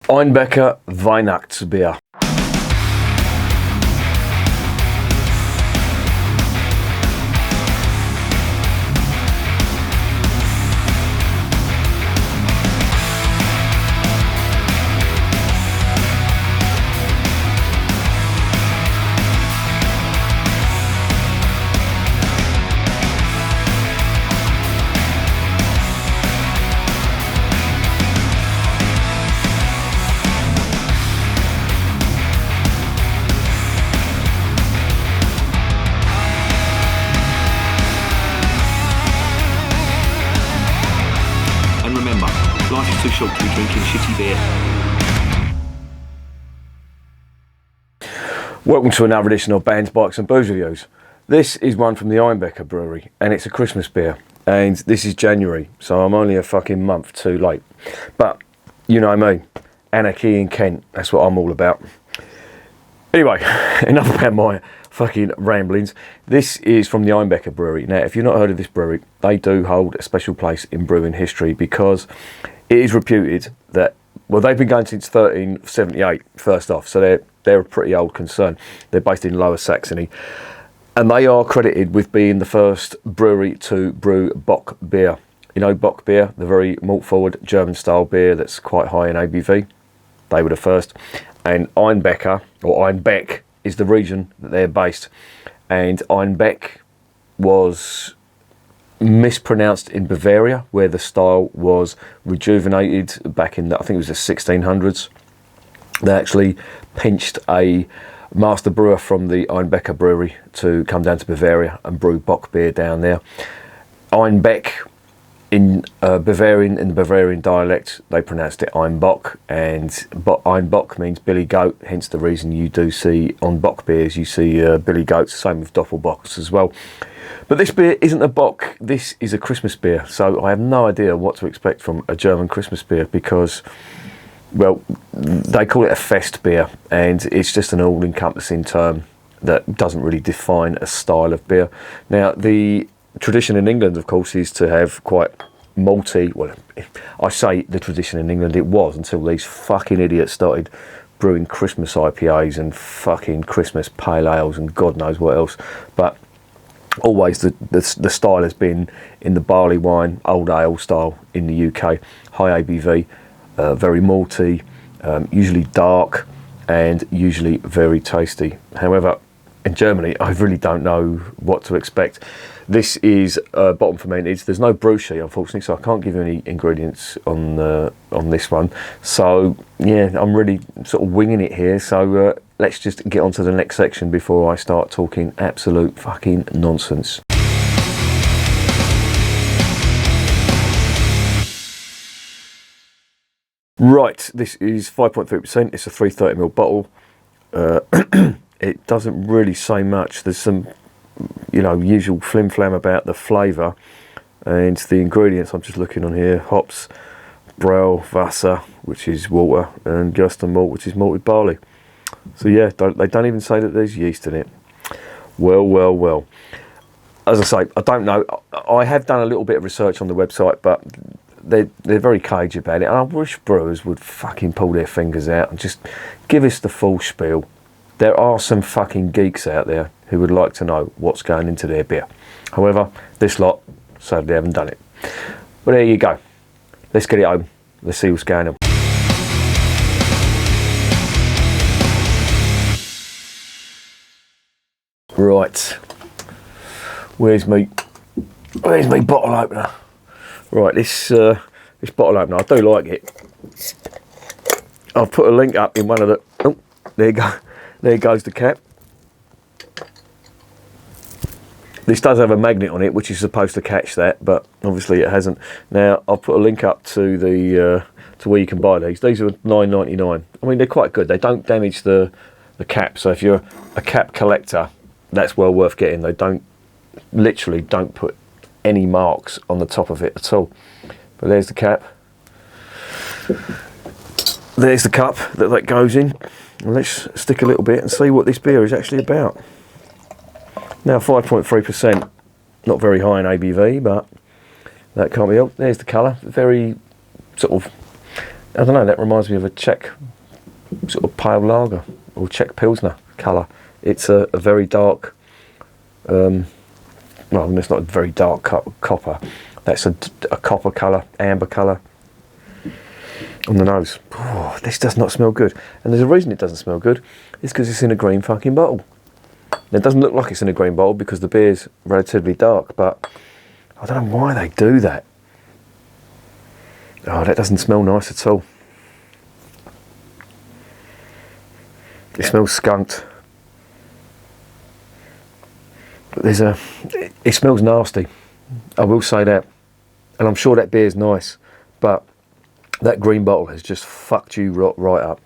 Einbecker Weihnachtsbier. And remember, life is too short to be drinking shitty beer. Welcome to another edition of Bands, Bikes and Booze Reviews. This is one from the Einbecker Brewery, and it's a Christmas beer. And this is January, so I'm only a fucking month too late. But, you know me, anarchy in Kent, that's what I'm all about. Anyway, enough about my fucking ramblings. This is from the Einbecker Brewery. Now, if you've not heard of this brewery, they do hold a special place in brewing history because it is reputed that, well, they've been going since 1378, first off, so they're a pretty old concern. They're based in Lower Saxony, and they are credited with being the first brewery to brew Bock beer. You know, Bock beer, the very malt-forward German-style beer that's quite high in ABV. They were the first. And Einbecker, or Einbeck, is the region that they're based. And Einbeck was mispronounced in Bavaria, where the style was rejuvenated back in, I think it was the 1600s. They actually pinched a master brewer from the Einbecker Brewery to come down to Bavaria and brew Bock beer down there. Einbeck, in the Bavarian dialect, they pronounced it Einbock, and Einbock means billy goat, hence the reason you do see on Bock beers, you see billy goats, same with Doppelbocks as well. But this beer isn't a Bock, this is a Christmas beer, so I have no idea what to expect from a German Christmas beer because, well, they call it a Festbier, and it's just an all-encompassing term that doesn't really define a style of beer. Now, the tradition in England, of course, is to have quite malty, well, I say the tradition in England, it was until these fucking idiots started brewing Christmas IPAs and fucking Christmas pale ales and God knows what else, but always the style has been in the barley wine, old ale style in the UK, high ABV, very malty, usually dark and usually very tasty. However, in Germany, I really don't know what to expect. This is bottom fermented. There's no brew sheet, unfortunately, so I can't give you any ingredients on this one. So yeah, I'm really sort of winging it here. So let's just get on to the next section before I start talking absolute fucking nonsense. Right, this is 5.3%. It's a 330ml bottle. It doesn't really say much. There's some, you know, usual flim-flam about the flavour and the ingredients. I'm just looking on here. Hops, Brauhaus, which is water, and Gerstenmalt, which is malted barley. So yeah, they don't even say that there's yeast in it. Well. As I say, I don't know. I have done a little bit of research on the website, but they're very cagey about it. And I wish brewers would fucking pull their fingers out and just give us the full spiel. There are some fucking geeks out there who would like to know what's going into their beer. However, this lot sadly haven't done it. But there you go. Let's get it home. Let's see what's going on. Right. Where's my bottle opener? Right, this bottle opener, I do like it. I've put a link up in one of the. Oh, there you go. There goes the cap. This does have a magnet on it, which is supposed to catch that, but obviously it hasn't. Now I'll put a link up to the to where you can buy these. These are $9.99. I mean, they're quite good. They don't damage the cap. So if you're a cap collector, that's well worth getting. They literally don't put any marks on the top of it at all. But there's the cap. There's the cup that goes in. And let's stick a little bit and see what this beer is actually about. Now 5.3%, not very high in ABV, but that can't be helped. There's the colour, very sort of I don't know, that reminds me of a Czech sort of pale lager or Czech Pilsner colour. It's a very dark, well, it's not a very dark copper. That's a copper colour, amber colour on the nose. Oh, this does not smell good. And there's a reason it doesn't smell good. It's because it's in a green fucking bottle. It doesn't look like it's in a green bottle because the beer's relatively dark, but I don't know why they do that. Oh, that doesn't smell nice at all. It smells skunked. But it smells nasty. I will say that. And I'm sure that beer's nice, but that green bottle has just fucked you right up.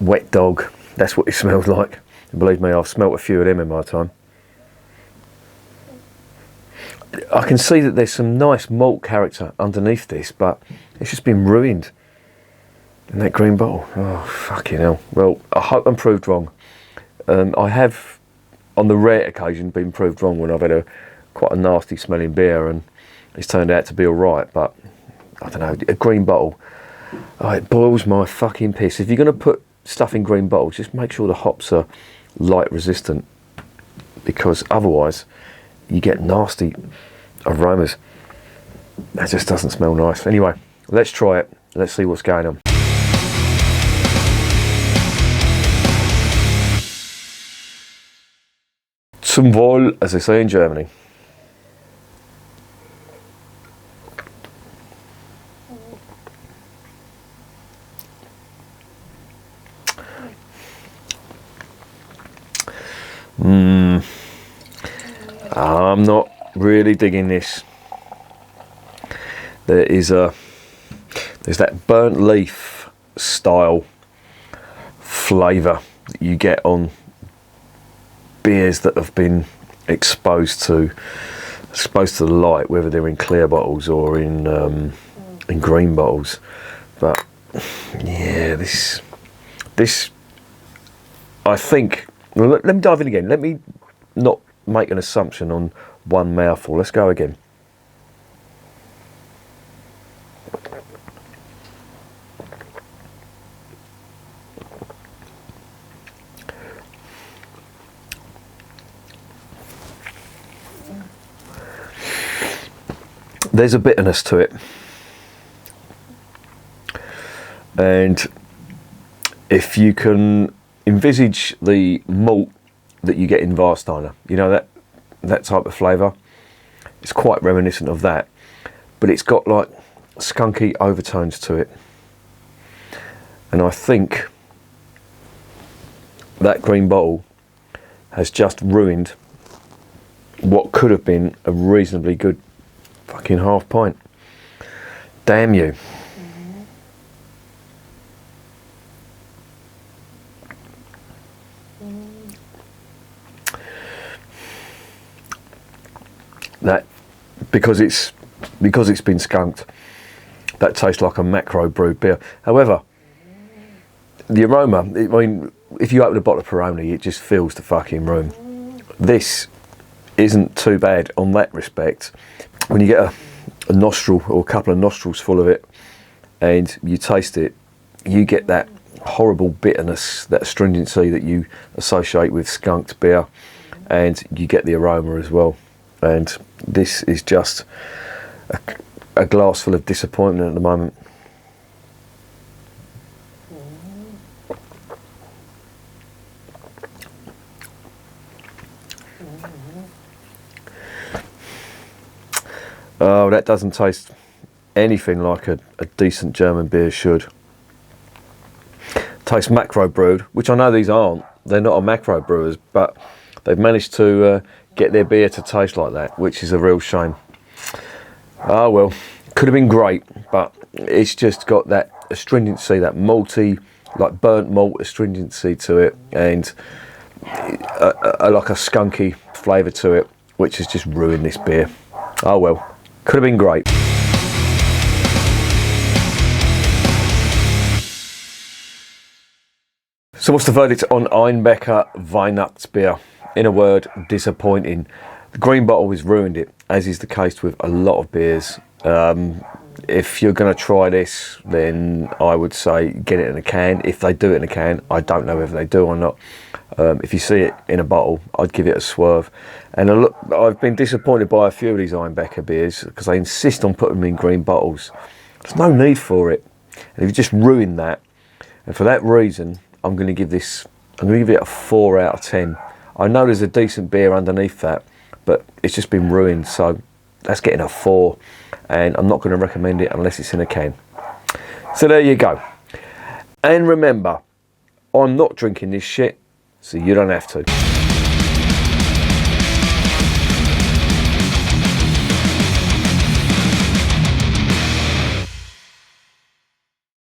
Wet dog. That's what it smells like. And believe me, I've smelt a few of them in my time. I can see that there's some nice malt character underneath this, but it's just been ruined in that green bottle. Oh, fucking hell. Well, I hope I'm proved wrong. I have, on the rare occasion, been proved wrong when I've had quite a nasty smelling beer and it's turned out to be alright, but I don't know, a green bottle, oh, it boils my fucking piss. If you're going to put stuff in green bottles, just make sure the hops are light resistant, because otherwise you get nasty aromas. That just doesn't smell nice. Anyway, let's try it. Let's see what's going on. Zum Wohl, as they say in Germany. I'm not really digging this. There's that burnt leaf style flavour that you get on beers that have been exposed to the light, whether they're in clear bottles or in green bottles. But yeah, this I think. Well, let me dive in again. Let me not make an assumption on one mouthful. Let's go again. There's a bitterness to it, and if you can envisage the malt that you get in Warsteiner, you know, that type of flavour, it's quite reminiscent of that, but it's got like skunky overtones to it, and I think that green bottle has just ruined what could have been a reasonably good fucking half pint. Damn you. That because it's been skunked, that tastes like a macro brewed beer. However, the aroma, I mean, if you open a bottle of Peroni, it just fills the fucking room. This isn't too bad on that respect. When you get a nostril or a couple of nostrils full of it and you taste it, you get that horrible bitterness, that astringency that you associate with skunked beer, and you get the aroma as well. And this is just a glass full of disappointment at the moment. Oh, that doesn't taste anything like a decent German beer should. Tastes macro brewed, which I know these aren't. They're not a macro brewers, but they've managed to get their beer to taste like that, which is a real shame. Oh well, could have been great, but it's just got that astringency, that malty, like burnt malt astringency to it, and like a skunky flavour to it, which has just ruined this beer. Oh well. Could have been great. So what's the verdict on Einbecker Weihnachtsbier? In a word, disappointing. The green bottle has ruined it, as is the case with a lot of beers. if you're going to try this, then I would say get it in a can. If they do it in a can, I don't know whether they do or not. If you see it in a bottle, I'd give it a swerve. And look, I've been disappointed by a few of these Einbecker beers because they insist on putting them in green bottles. There's no need for it, and you've just ruined that. And for that reason, I'm going to give it a 4 out of 10. I know there's a decent beer underneath that, but it's just been ruined. So that's getting a 4, and I'm not going to recommend it unless it's in a can. So there you go. And remember, I'm not drinking this shit, so you don't have to.